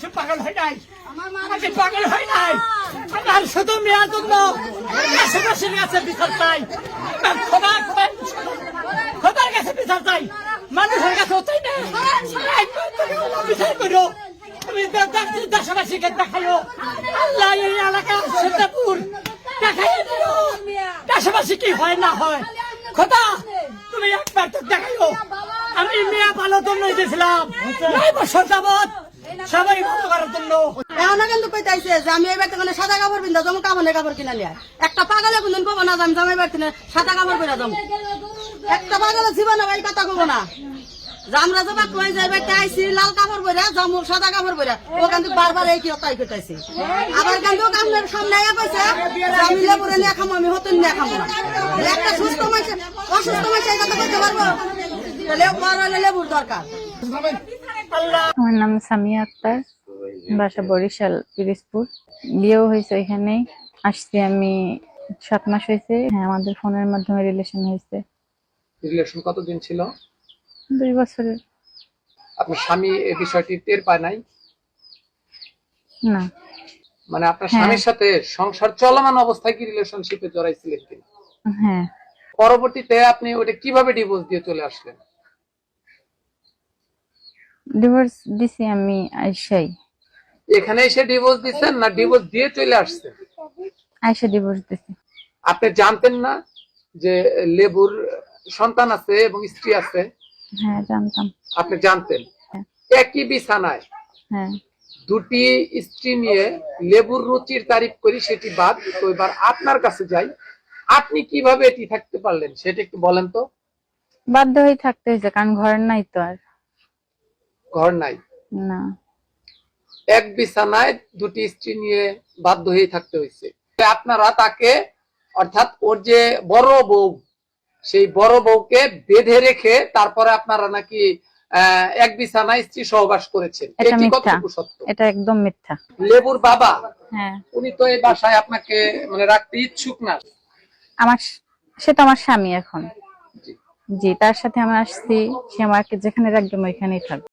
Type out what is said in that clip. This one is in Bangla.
কিছু পাগল হয় নাই, আমি পাগল হয় নাই। আমার শুধু মেয়ের জন্য আশেপাশের কাছে বিচার চাই, খোদার কাছে বিচার চাই, মানুষের কাছে চাই না। বিচার করো, তুমি দেশবাসীকে দেখাইও, আল্লাহ এই এলাকা সীতাপুর দেখাই দিও দেশবাসী কি হয় না হয়। খোদা তুমি একবার তো দেখাইও। আমি মেয়ে ভালো জন্য দিয়েছিলাম 9 বছর যাবৎ, সবাই ভালো করার জন্য। এখন কিন্তু কইতাইছে যে আমি এবার থেকে সাদা কাপড় পিন্ধা যাবো, কামনের কাপড় কিনা লিয়া। একটা পাগলে কোনদিন কব না যে আমি জামাই বাড়ি সাদা কাপড় পরে যাবো। একটা পাগলে জীবনে এই কথা কব না যে আমরা যাবা কই যাইবা আইসি লাল কাপড় পরে যাবো সাদা কাপড় পরে। ও কিন্তু বারবার এই কথাই কইতাইছে। আবার কিন্তু কামনের সামনে আইয়া কইছে যে আমি লেবুরে নিয়ে খামো, আমি হতেন নিয়ে খামো না। একটা সুস্থ মানুষ অসুস্থ মানুষ এই কথা কইতে পারবো? লেবুর দরকার। আমার নাম সামিয়া আক্তার, বাসা বরিশাল পিরিজপুর। বিয়েও হয়েছে এখানেই। আসছি আমি 7 মাস হয়েছে। হ্যাঁ, আমাদের ফোনের মাধ্যমে রিলেশন হয়েছে। রিলেশন কতদিন ছিল? 2 বছরের। আপনার স্বামী এই বিষয়টি টের পায় নাই? না। মানে আপনার স্বামীর সাথে সংসার চলমান অবস্থায় কি রিলেশনশিপে জড়াইছিলেন কিনা? হ্যাঁ। পরবর্তীতে আপনি ওটা কিভাবে ডিভোর্স দিয়ে চলে আসলেন? ডিভোর্স দিছি আমি আইসাই। এখানে এসে ডিভোর্স দিচ্ছেন না ডিভোর্স দিয়ে চলে আসছেন? আইসা ডিভোর্স দিছি। আপনি জানতেন না যে লেবুর সন্তান আছে এবং স্ত্রী আছে? হ্যাঁ, জানতাম। আপনি জানতেন। একই বিছানায় হ্যাঁ। দুটি স্ত্রী নিয়ে লেবুর রুচির তারিফ করি, সেটি বাদ। তো এবার আপনার কাছে যাই, আপনি কিভাবে এটি থাকতে পারলেন সেটা একটু বলেন তো। বাধ্য হয়ে থাকতে হয়েছে, কারণ ঘর নাই তো আর। ঘর নাই? না। এক বিছানায় দুটি স্ত্রী নিয়ে বাধ্য হয়ে থাকতে হয়েছে। আপনারা তাকে, অর্থাৎ ওর যে বড় বউ, সেই বড় বউকে বেঁধে রেখে তারপরে আপনারা নাকি এক বিছানায় স্ত্রী সহবাস করেছেন। এটা এটি মিথ্যা। কতটুকু সত্য? এটা একদম মিথ্যা। লেবুর বাবা, হ্যাঁ, উনি তো এই বাসায় আপনাকে মানে রাখতে ইচ্ছুক না। আমার সে তো আমার স্বামী এখন। জি, তার সাথে আমি আসছি, সে আমাকে যেখানে রাখবে আমি ওইখানেই থাকবো।